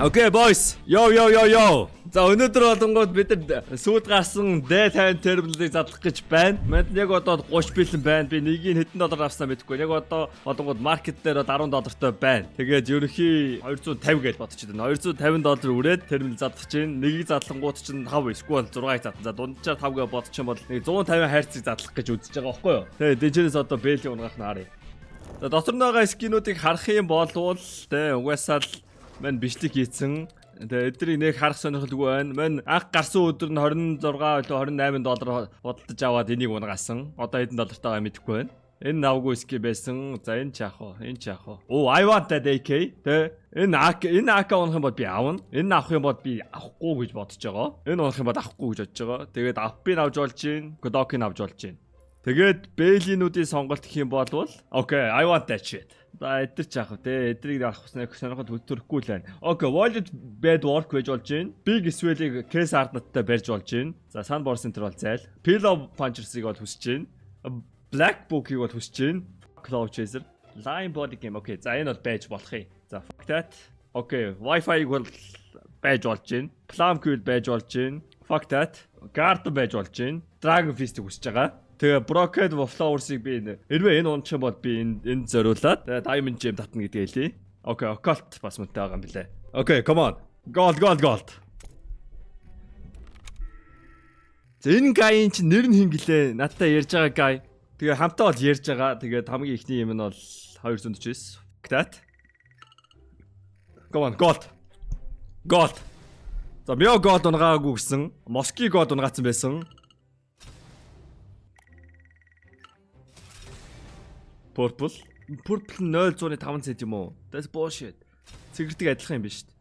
Okay boys. Yo. За өнөөдөр болонгууд бид нар сүйд гарсан D50 terminal-ыг задлах гэж байна. Манд яг одоо 30 бэлэн байна. Би нэгийг хэдэн доллар авснаа мэдэхгүй. Яг одоо болонгууд маркет дээр $10 байна. Тэгээд ерөнхий 250 гэж бодчих дээ. $250 үрээд terminal задлах чинь нэгийг задлангууд чинь 5 эсвэл 6-ыг задлан. За дунджаар 5 гэж бодчих юм бол нэг 150 хайрцыг задлах гэж үзэж байгаа байхгүй юу? Тэгээд дижнээс одоо бэлийн унгаах нь харъя. За дотор нь байгаа скинүүдийг харах юм бол тэ угаасаа л мань бичлэг хийцэн. Тэгээ эдрийг нэг харах сонирхолгүй байна. Мань анх гарсан өдөр нь $26 или $28 бодолдож аваад энийг унгаасан. Одоо хэдэн доллартайгаа мэдэхгүй байна. Энэ навгүй ски байсан. За энэ ч яах вэ? Oh, I want that AK. Тэгээ энэ AK унах юм бол би аавна. Энэ авах юм бол би авахгүй гэж бодож байгаа. Энэ унах юм бол авахгүй гэж бодож байгаа. Тэгээд авпыг авч болж гин, Godok-ыг авч болж гин. Тэгээд бэлинүүдийн сонголт гэх юм бол okay, I want that shit. За эдэр ч яах вэ? Эдрийг авах хүснэ сонирхол хөтөрөхгүй л байна. Okay, Wallet bad work гэж болж гин. Big Swell-ыг case hard-наттай барьж болж гин. За Sunborn Center бол зайл. Pillow Punchers-ыг бол хүсэж гин. Black Book-ыг бол хүсэж гин. Cloud Chaser, Line Body Game. Okay, за энэ бол байж болох юм. За fuck that. Okay, Wi-Fi-ыг бол байж болж гин. Plum Quill байж болж гин. Fuck that. Guard байж болж гин. Dragon Fist-ийг хүсэж байгаа. Тэгээ Broken Flowers-ыг би хэрвээ энэ унчих юм бол би энэ зориулаад Diamond Gem татна гэдгээ хэлье. Okay, Occult бас мөнтэй байгаа юм билэ. Okay, come on. Gold. За энэ гайын чинь нэр нь хин гэлээ? Надтай ярьж байгаа гай. Тэгээ хамтаа бол ярьж байгаа. Тэгээд хамгийн ихний юм нь бол 249. That. Come on, Gold. За Mio Gold унгаагүй гэсэн. Mosky Gold унгаацсан байсан. Purple 0.5 цент юм уу? That's bullshit. Цэгэрдэг адилхан юм биш шүү дээ.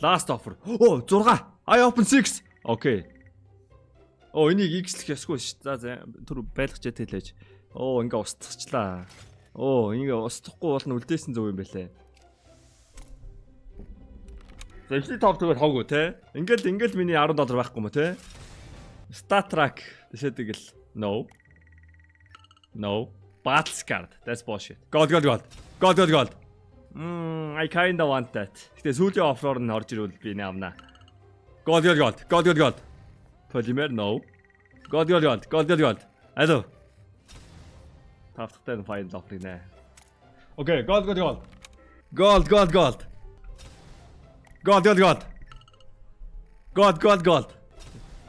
Last offer. Оо 6. I open 6. Okay. Оо энийг X-лэх ясгүй шүү дээ. За түр байлгах жэтэлээж. Оо ингээ устгахчлаа. Оо ингээ устгахгүй бол нь үлдээсэн зөв юм байлээ. За ихний топ тэгвэл хавгүй те. Ингээл миний $10 байхгүй юм те. Stat track тэшээдэг л No. Battle Scarred. That's bullshit. Gold. I kinda want that. Гэтэ сүүлийн оффлоор нь орж ирвэл би наамна. Gold. Polymer no. Gold. Алло. Тавтахтай файл оффлыг нэ. Okay, gold. Gold.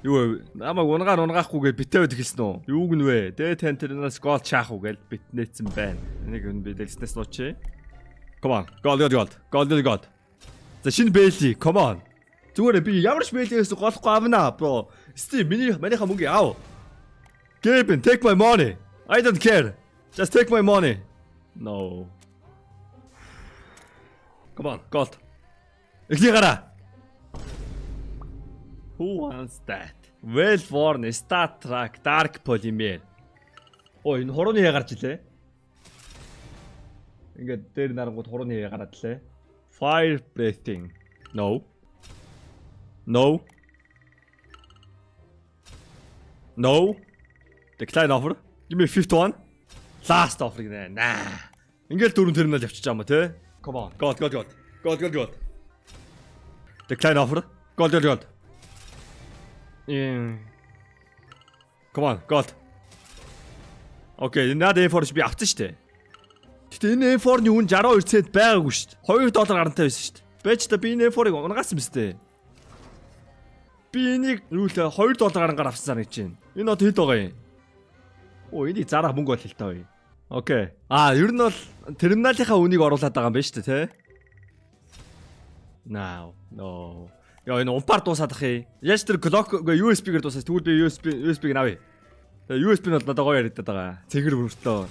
Юу намайг унгаахгүйгээр битээвд хэлсэн үү? Юуг нь вэ? D10 тэрнээс гол чаах уу гэж битнээсэн байна. Энийг би дэлснээс нуучи. Come on. Gold. За шинэ бэйли. Come on. Зүгээр би ямар ч бэйлиээс голохгүй авнаа, bro. Стив манийха мөнгө аав. Gaben, take my money. I don't care. Just take my money. No. Come on, gold. Эхний гараа. Who wants that? Well-worn Stat Track Dark Polymer. Оо энэ хурууны яа гарч илээ. Ингээд дээр нарангууд хурууны яа гараад лээ. Fire Breathing. No. Decline offer. Give me 51. Last offer гинэ. Ингээд дөрөв терминал явчихж байгаа юм те. Come on. Gold. Decline offer. Gold. Come on, gold. Okay, энэ надад M4 би авсан шүү дээ. Гэтэ энэ M4-ны үн 62 цент байгаагүй шүү дээ. $2 гарантай байсан шүү дээ. Бэж та би энэ M4-ыг унгаасан биз дээ. Би энийг юу л $2 гарангаар авсан гэж байна. Энэ одоо хэд байгаа юм? Оо, энийг зарах мөнгө бол хэлтэй. Okay. Ер нь бол терминалынхаа үнийг оруулаад байгаа юм байна шүү дээ, тэ? No. Яа энэ умпаар дуусаад ах юм. Яаж тэр Glock-г USB-гээр дуусаад тэгвэл би USB-г авъя. Тэгээ USB нь бол надад гоё яриад байгаа. Цэгэр өртөө.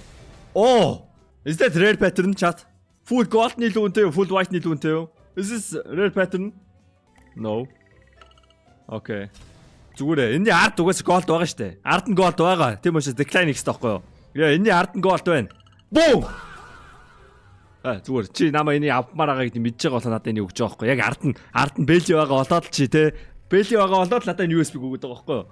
Oh! Is that rare pattern chat? Full gold нийлүү үнтэй юу? Full white нийлүү үнтэй юу? Is this rare pattern? No. Okay. Зүгээр энэ ард угаас gold байгаа шүү дээ. Ард нь gold байгаа. Тийм учраас decline x таахгүй юу? Яа энэ ард нь gold байна. Boom! Зүгээр чи намаа энийг авмаар байгаа гэдэг мэдж байгаа бол надад энийг өгч байгаа байхгүй. Яг ард нь бэлжи байгаа олоод чи те. Бэлжи байгаа олоод надад энэ USB-г өгöd байгаа байхгүй.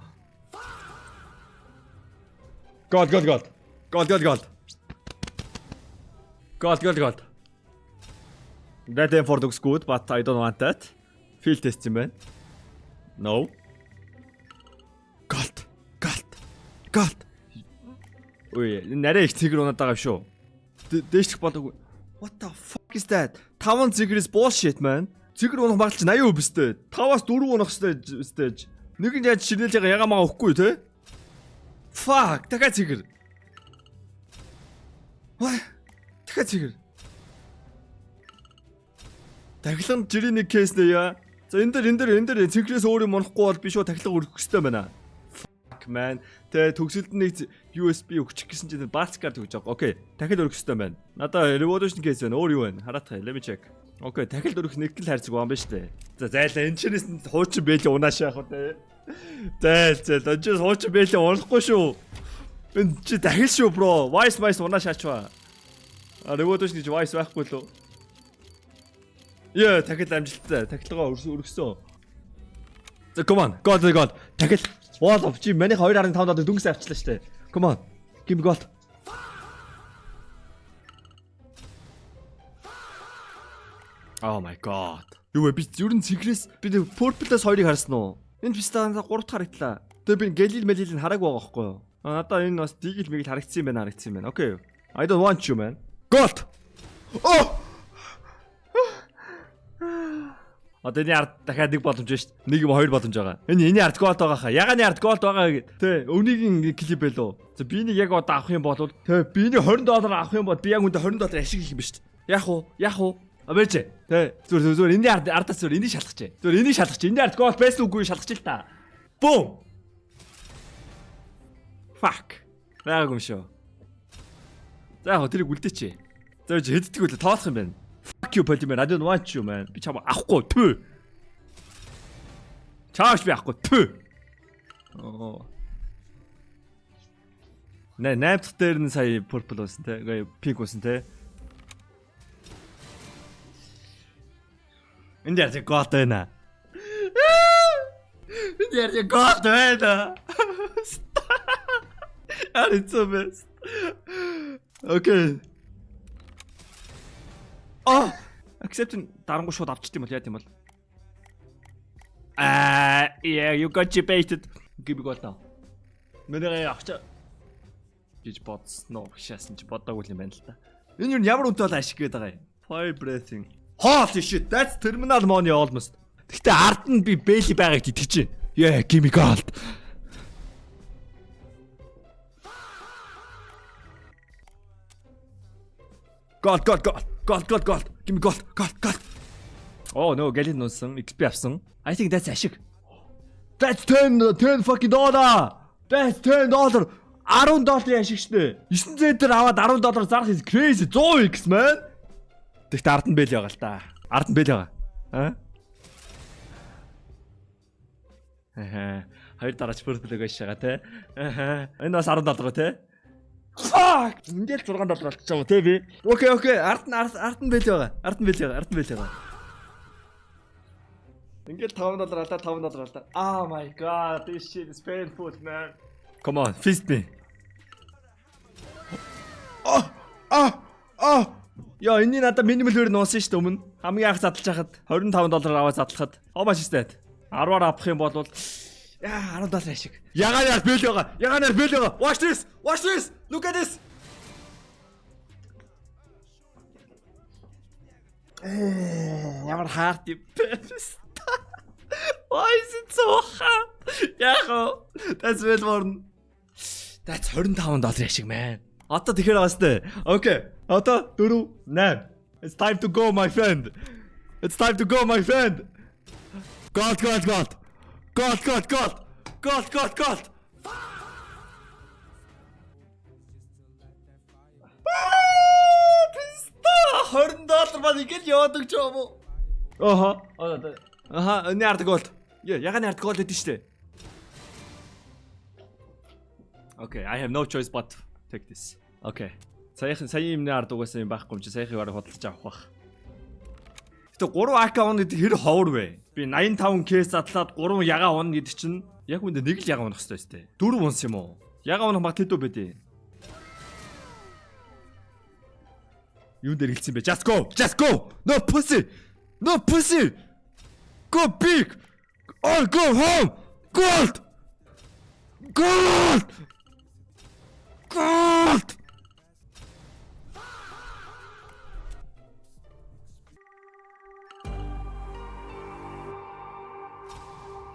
Gold. That M4 looks good, but I don't want that. Field test юм байна. No. God. Ой, нарийн их цэгэр унаад байгаа юм шүү. Дээшлэх болоогүй. What the fuck is that? 5 цэгэр is bullshit man. Цэгэр унах магадлал 80% өстэй. 5-аас 4 унах өстэй. Нэг нь яаж ширнэлж байгаа ягаамаа өгөхгүй те. Fuck, дахиад цэгэр. Дахиад цэгэр. Тахилан жирийн нэг кейс нэ яа. За энэ дээр цэгрээс өөр юм унахгүй бол би шууд тахилга өргөх хэрэгтэй байна. Fuck man. Тэ төгсөлд нэг USB өгчих гэсэн чинь бац карт өгч байгаа. Окей. Тахил өргөх хэрэгтэй байна. Надаа revolution case байна. Өөр юу байна? Хараатах. Let me check. Окей, тахил өргөх нэг л хайрцаг байгаа юм байна шүү дээ. За зайлаа энэ чинээс хуучин бэлээ унаашаа яах вэ? Зайл. Очиж хуучин бэлээ унахгүй шүү. Энэ чи тахил шүү бро. Vice унаашаачваа. Revolution гэж vice байхгүй лөө. Яа, тахил амжилттай. Тахилгаа өргөсөн. За come on. God. Тахил Wall чи манайх 2.5 доод дүнгээс авчлаа штэ. Come on. Give me gold. Oh my god. Юу вэ? Би ер нь цэгрээс би purple-аас хоёрыг харсан уу? Энэ пистан 3 дахь харагдлаа. Тэгээ би Galil хараагүй байгаа байхгүй юу? Надаа энэ бас Digil харагдсан юм байна. Okay. I don't want you man. Gold. Oh! Одоо энэ ард дахиад нэг боломж шүү дээ. Нэг юм хоёр боломж байгаа. Энэ ард голд байгаа хаа. Ягааны ард голд байгаа тий. Өвнийгийн клип байлоо. За би нэг яг одоо авах юм бол тий биний $20 авах юм бол би яг үндэ $20 ашиг хийх юм ба шүү дээ. Яах уу? Абэж тий. Зүгээр энэ ардаас зүгээр энийг шалгачээ. Энийг шалгач. Энэ ард голд байсан үгүй шалгачээ л та. Boom. Fuck. Байгаагүй юм шүү. За яг тэрийг үлдээч. За хэддэг үлээ тоолох юм байна. Fuck you Polymer, I don't want you man. Би чамаа авахгүй түү. Чааш би авахгүй түү. Оо. Нэ 8 дахь дээр нь сая purple болсон те. Ингээ pink болсон те. Энд яг gold байна. Энд яг gold байна. It's so best. Okay. Accept дарангуй шууд авчт юм бол яа тийм бол. Yeah, you got baited. Give me gold now. Мэнэ авч гэж бодсноо шаасан чи бодоогүй юм байна л та. Энэ юу ямар үнэтэй бол ашиг гээд байгаа юм. Fire breathing. Holy shit, that's terminal money almost. Гэхдээ ард нь би Bailey байгааг итгэж байна. Yeah, give me gold. Gold. Give me gold. Oh no, Galil нуусан, XP авсан. I think that's ашиг. That's $10 fucking dollar. That's $10. $10 ашиг шнэ. 900 дээр аваад $10 зарах is crazy. 100x man. Тэгт ард нь бэл байгаа л та. Ард нь бэл байгаа. Хоёр дараач purple гэж байгаа те. Энэ бас $10 те. Fuck! Ингээл $6 болчихсон тий би. Окей. Ард нь бэл байгаа. Ингээл $5 алдаа $5. Oh my god, this shit is painful man. Come on, fist me. Яа, энэ надад минимал хөр нуусан шүү дээ өмнө. Хамгийн анх задлж хахад $25 аваад задлахад. How much is that? 10-аар авах юм бол яа $10 ашиг. Ягаанаар бэл байгаа. Watch this. Look at this. Ямар hard юм. Why is it so hard? Яхоо. That's well worn. That's $25 ашиг man. Одоо тэгэхээр бастай. Okay. Одоо 4 8. It's time to go my friend. Gold. $20 маань ингэж яваадаг ч юм уу? Энэ ард голд. Ягааны ард голд өгдөн штэ. Okay, I have no choice but to take this. Okay. Сая юмны ард угаасан юм байхгүй юм чи саяхыг бараг хөдөлж авах бах. Гэтэ 3 AK он гэдэг хэр ховор вэ? Би 85 кейс задлаад 3 ягаа унна гэдэг чинь яг үндэ нэг л ягаа унах хэрэгтэй сте. 4 унс юм уу? Ягаа унах баг тэдүү бэдэ. Юун дээр хэлсэн бэ? Just go. Just go. No pussy. No pussy. Go big. Or go home. Gold. Gold. Gold.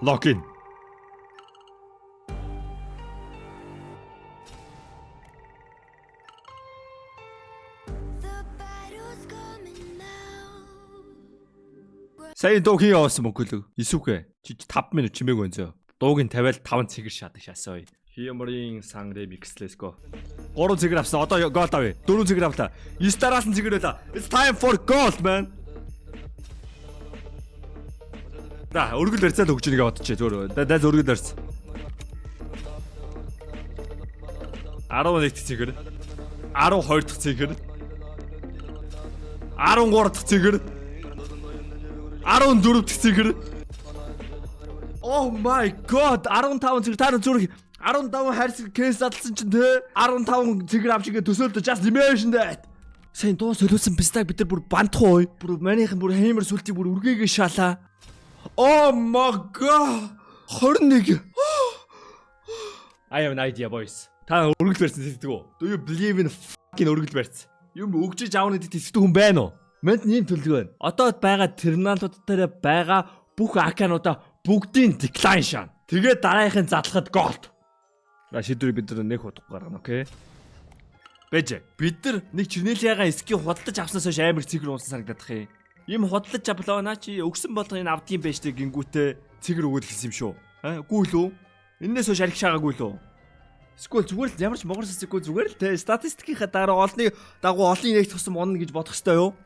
Lock in. Сайн дууг хий явуулсан мөнгөлөг. Исүхэ. Чи 5 минут чимээгүй өнзөө. Дууг нь тавиал 5 цэгэр шатах шаасаа. Хиомрын сан ремикс let's go. 3 цэгэр авсан. Одоо гол авъя. 4 цэгэр авлаа. 9 дараас нь цэгэр байлаа. It's time for gold man. Да, өргөл барьцаад өгч нэгэ бодчих зөөр. Дайз өргөл барьц. 11 дахь цэгэр. 12 дахь цэгэр. 13 дахь цэгэр. 14 дахь цэгэр. Oh my god 15 цэгэр таарах зүрх 15 хайрс кейс задлсан чинь те 15 цэгэр авч ингээ төсөөлдө just imagine that. Сайн дуу солиулсан пистаг бид нар бүр бандах уу? Бүр манийхан бүр хаймар сүлтийг бүр үргээгээ шалаа. Oh my god 21. I have an idea boys. Та өргөл барьсан сэтгэв үү? Do you believe in fucking өргөл барьсан? Юм өгчиж аавны сэтгэв хүн байна уу? Мэд ийм төлөв байна. Одоо байгаа терминалууд дээр байгаа бүх акануудаа бүгдийн decline шаана. Тэгээд дараагийн задлахад gold. Шийдвэрийг бид нар нэг удахгүй гаргана, окей? Бэж. Бид нар нэг Чернелийн эскийг худалдаж авснаас хойш амар цэгэр унсан санагдах юм. Ийм худалдаж авлаа чи өгсөн болгоо энэ авдгийн байжтэй гингүүтээ цэгэр өгөөл хэлсэн юм шүү. Үгүй л үү? Эннээс хойш арих шаагаагүй л үү? Эсвэл зүгээр л ямар ч могор сэсэггүй зүгээр л те статистикийнхаа дараа олны дагуу олон нэгт тусам онно гэж бодох ёстой юу?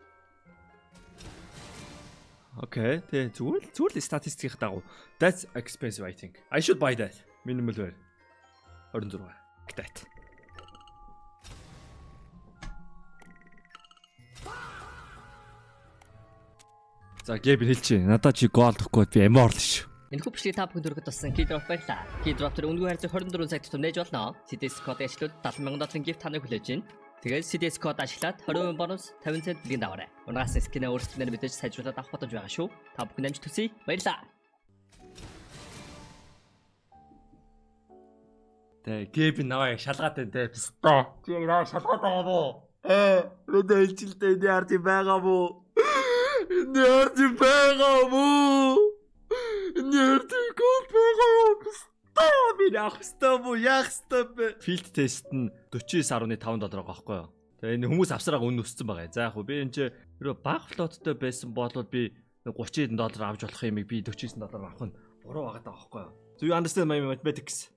Окей, тэ зүгээр л статистикийн дагуу. That's expensive I think. I should buy that. Minimal wear. 26. That. За гэб хэлчихэ. Надад чи гол өгөхгүй би эмоорл шүү. Энэ хүчлийн та бүхэн дөрөвд туссан Keydrop байлаа. Keydrop төр үнгүй харьцаг 24 цаг тутам нээж болно. CDS код ажиллаад 70,000 гифт таныг хүлээж байна. Тэгээд CDS код ажиллаад 20% бонус 50 цент бэлгийн даваарай. Унаас скинээ өөрсдөө мэдээж сайжруулаад авах бодож байгаа шүү. Та бүхэн амжилт хүсье. Баярлалаа. Тэ гэб наваа шалгаад байна те. Псто. Чи наваа шалгаад байгаа боо. Мэдээ илчилтэй энэ ард байгаа боо. Энэ ард байгаа боо. Нэртэй гол байгаа. Би яах вэ? Field test нь $49.5 байхгүй юу? Тэгээ энэ хүмүүс авсараа үнэ өссөн байгаа. За яг хөө би энэ ч баг флоттой байсан бол би $30 авч болох юмыг би $49 авах нь буруу байгаа даа байхгүй юу? Do you understand my mathematics?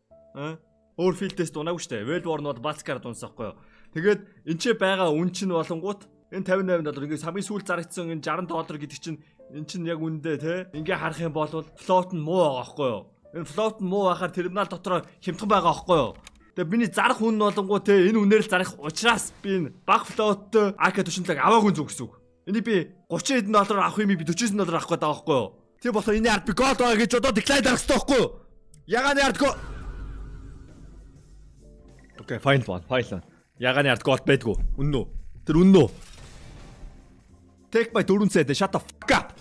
Өөр field test унаагүй штэ. World War нууд Бацкаар дунсан байхгүй юу? Тэгээд энэ ч байгаа үн чинь болонгууд энэ $58 ингээд хамгийн сүүл зарагдсан энэ $60 гэдэг чинь энэ чинь яг үндэ те ингээ харах юм бол флот нь муу байгаа байхгүй юу? Энэ флот нь муу байхаар терминал дотор хямдхан байгаа байхгүй юу? Тэгээ миний зарах үн болонгоо те энэ үнээр л зарах учраас би энэ баг флоттой AK-47 аваагүй зүг гэсэн үг. Энийг би $30 авах юм би $49 авах гээд байгаа байхгүй юу? Тийм болохоор энэ ард би гол байгаа гэж одоо decline дарах хэрэгтэй байхгүй юу? Ягааны ард гол. Окей, fine. Ягааны ард гол байдгүй. Үнэн үү? Тэр үнэн үү? Take my 4 цэд shut the fuck up.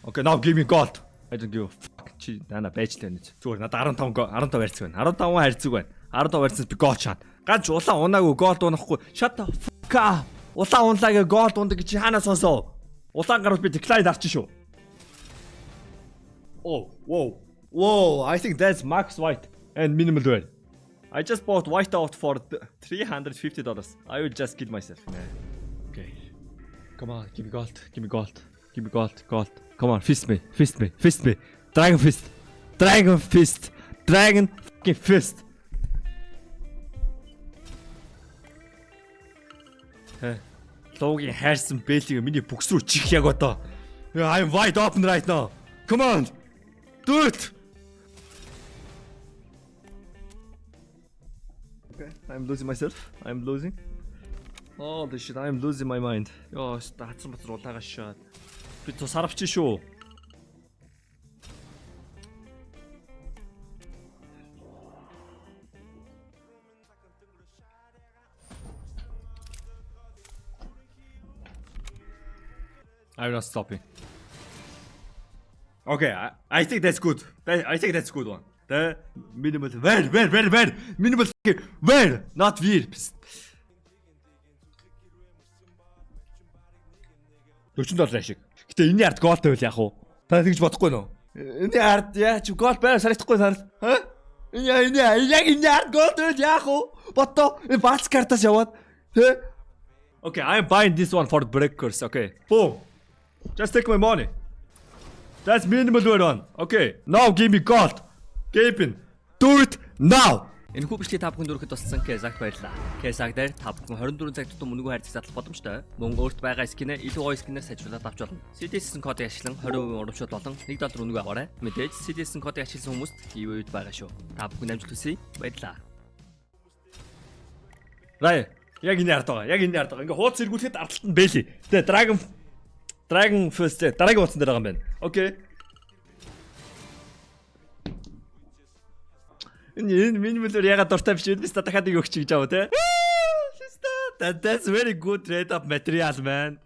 Okay, now give me gold. I don't give a fuck. Чи нана байж л байна. Зүгээр надад 15 харьцаг байна. 15 харьцаг байна. 15 харьцаж би гол шаана. Ганц улаан унаагүй голд унахгүй. Shut the fuck up. Улаан унлаагээ голд ундаг чи хаанаа сонсоо? Улаан гарууд би decline дарчих шүү. Oh, whoa. I think that's max white and minimal wear. I just bought white out for $350. I will just kill myself. Okay. Come on, give me gold. Come on, fist me. Dragon fucking fist. Логийн хайрсан бэлийг миний бүкс рүү чих яг одоо. I'm wide open right now. Come on. Do it. Okay, I'm losing myself. Oh this shit, I'm losing my mind. Ёо, хацсан бацар улаагаа шаад. Би тус харавч шүү. I'm not stopping. Okay, I think that's good. I think that's good one. The minimal where? Minimal where? Not where. $40 шиг. Гэтэ энэ ард голтой байл яах вэ? Та тэгж бодохгүй нөө? Энэ ард яач гол байр санагдахгүй санал. Ха? Энэ яг энэ ард голтой байл яах вэ? Бото энэ бац картаас яваад. Тэ? Okay, I'm buying this one for the breakers. Okay. Boom. Just take my money. That's minimal one. Okay. Now give me gold. Gaping. Do it now. Энэхүү бичлэгийг та бүхэнд өргөхөд туссан Кезагт баярлалаа. Кезаг дээр та бүхэн 24 цаг тутам үнэгүй хайрцаг задлах боломжтой. Мөн өөрт байгаа скинээ илүү гоё скинээр сайжруулаад авч болно. CDS-ийн кодыг ашиглан 20% урамшуул болон $1 үнэгүй аваарай. Мэдээж CDS-ийн кодыг ашигласан хүмүүст giveaway байгаа шүү. Та бүхэн амжилт хүсье. Баярлалаа. Рай. Яг энэ ард байгаа. Ингээ хууц сэргүүлэхэд ардталт нь бэли. Тэ Dragon First дараагийн хуудсан дээр байгаа юм байна. Окей. Энэ минималэр ягаад дуртай биш вэ? Биста дахиад нэг өгч гэж аваа те. That's very good trade up material man.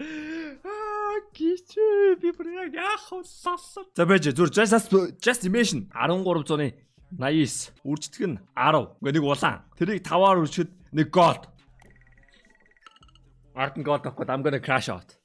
Гिचүү би бүр яах вэ? За байж зүр just imagine 1389 үрждэг нь 10. Ингээ нэг улаан. Тэрийг 5-аар үржихэд нэг gold. Arden gold авахгүй I'm gonna crash out.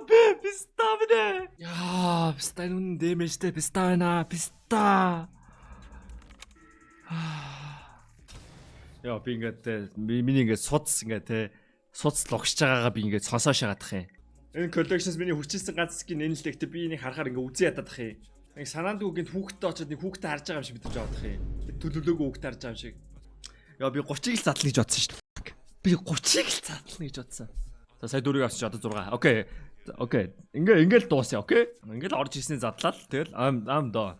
Пиставне. Яа, пистан дэмэжтэй пиставна, писта. Яа, би ингээд миний ингээд судс ингээд те судс логшж байгаагаа би ингээд сонсоо шагаадах юм. Энэ collections миний хүчилсэн ганц скин энэ л гэхдээ би энийг харахаар ингээд үзээ ядах юм. Нэг санаанд үгэнд хүүхдтэй очоод нэг хүүхдтэй харж байгаа юм шиг мэдэрч авах юм. Төлөвлөөгөө хүүхдтэй харж байгаа юм шиг. Яа, би 30-ыг л задлана гэж бодсон шүү дээ. Би 30-ыг л задлана гэж бодсон. За сая 4-ийг авчих одоо 6. Окей. Ингээл дуусъя, окей? Ингээл орж ирсний задлал. Тэгэл ам доо.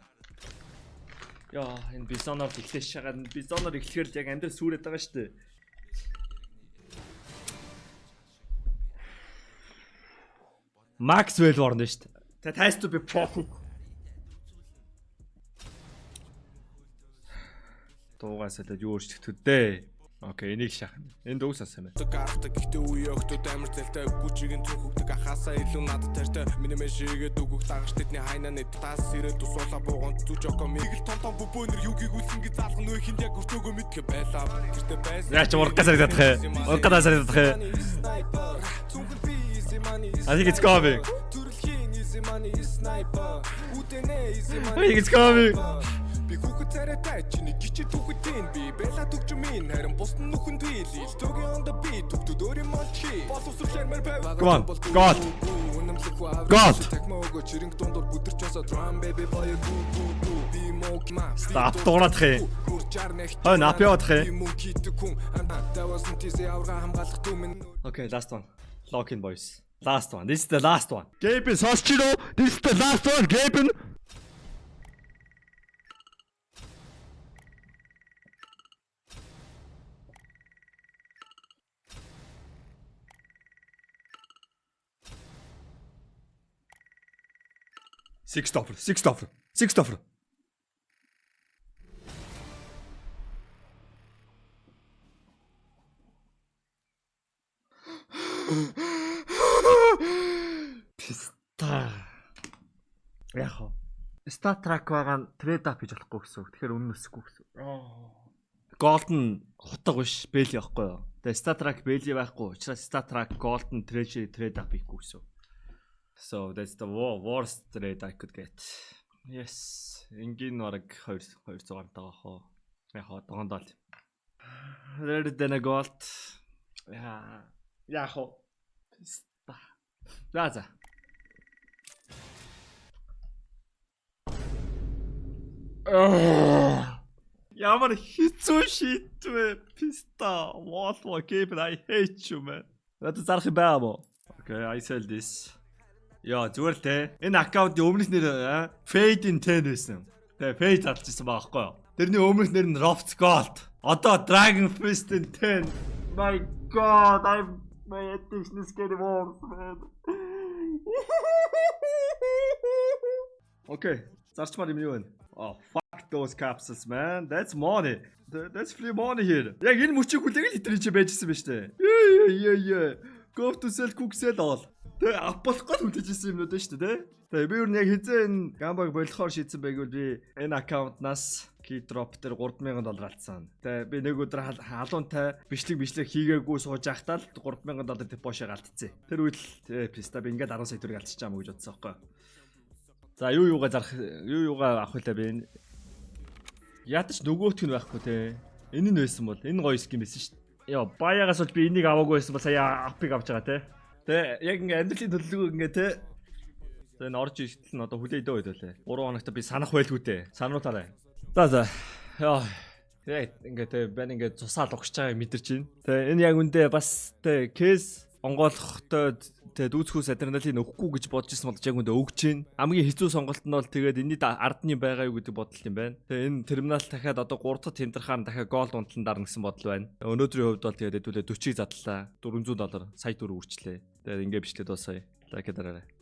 Яа, энэ бисоноор эхлэж шагаад бисоноор эхлэхээр л яг амьдрал сүрээд байгаа шүү дээ. Maxwell орно шүү дээ. That has to be perfect. Туугаас л юу өөрчлөх төдөө. Окей, энийг шахна. Энд дуусаас юм байна. Гарахдаг ихтэй үе өгтөд амар зэлтэй бүжигийн зүхэгдэг ахаасаа илүү надад тартай. Миний мэшигээ дүгөх дагаш тэдний хайнаа нэт таас ирээд тусуулаа бууган зүж око мигэл том бөөнөр юугийг үлсэнгээ заалган нөх хинд яг өртөөгөө мэдхэ байлаа. Гэртээ байсан. Яач ургаас харагдах юм. Ургаас харагдах юм. I think it's coming. I think it's coming. Би хүүхэд царайтай чиний гिचэд хүүхэдийн би бэлаа төгч минь харин бусд нь нүхэн дийлэл төгөө онд би төгтөд өөрийн молчи боловсруулаар мэр байв. Come on. God. Такмоого чирэнг дундор бүдэрч осоо drum baby boy гүү би мок ма Stop дуурах юм. Хой нап явах юм. Okay, last one. Lock in boys. Last one. This is the last one. Gaben Soschino. This is the last one. Gaben. Six stopper. Писта. Яхаа. Star Trek байгаа нь trade up хийж болохгүй гэсэн үг. Тэгэхээр үнэн өсөхгүй гэсэн. Golden хутга биш, Belly байхгүй юу? Тэгээ Star Trek Belly байхгүй. Учираас Star Trek Golden trade up хийхгүй гэсэн. So that's the worst trade I could get. Yes. Энгийн бараг 200 байгаа хоо. Яхаа догондоо л. Red than a gold. Яхаа. За. Ямар хэцүү шийдвэ. Писта. What game I hate you man. Надад зарах юм байна мó. Okay, I sell this. Яа зүгээр л те. Энэ аккаунтын өмнөх нэр Fade in 10 байсан. Тэгээ Fade залжсан байгаа байхгүй юу? Тэрний өмнөх нэр нь Roft Gold. Одоо Dragon Fist in 10. My god, my attention is getting worse man. Окей. Зарчмаар юм юу вэ? Oh, fuck those capsules, man. That's money. That's free money here. Яг энэ мөчийг хүлээгэл хитрий чи байжсэн ба штэ. Yeah. Go to sell, cook sell all. Тэ апплахгүй хүлээжсэн юмнууд байна штэ, тэ. Тэгээ би юу яг хизээ энэ гамбаг болохоор шийдсэн байгүй би энэ аккаунтнаас keydrop дээр $3,000 алдсан. Тэгээ би нэг өдөр халуунтай бичлэг хийгээгүй сууж байхдаа л $3,000 депошиг алдчихсан. Тэр үед л писта би ингээд 10 сая төгрөг алдчихж байгаа юм гэж бодсон байхгүй. За юугаа авах вэ би? Ядаж нөгөөх нь байхгүй те. Энэ нь байсан бол энэ гоё скин байсан шүү дээ. Яа, баяагаас бол би энийг аваагүй байсан бол сая апыг авч байгаа те. Тэ яг ингээ амьдралын төлөвлөгөө ингээ те. Тэгээ орж ирэтэл нь одоо хүлээ идөө байлаа. 3 хоногт би санах байлгүй те. Сануулаарай. За. Яа. Тэгээ ингээ те бэн ингээ цусаал огч байгааг мэдэрч байна. Тэ энэ яг үндэ бас те кейс онгойлгохтой тэгээд дүүцхүүс адреналин өгөхгүй гэж бодож ирсэн бол яг үндэ өгч гин. Хамгийн хэцүү сонголт нь бол тэгээд энэний ардны байгаа юу гэдэг бодол юм байна. Тэгээд энэ терминал дахиад одоо 3 дахь тэмдэрхаан дахиад гол унтлан дарна гэсэн бодол байна. Өнөөдрийн хувьд бол тэгээд хэдүүлээ 40-ыг задлаа. $400 сая төгрөг үрчлээ. Тэгээд ингээ бичлээд дуусая. Лайк дараарай.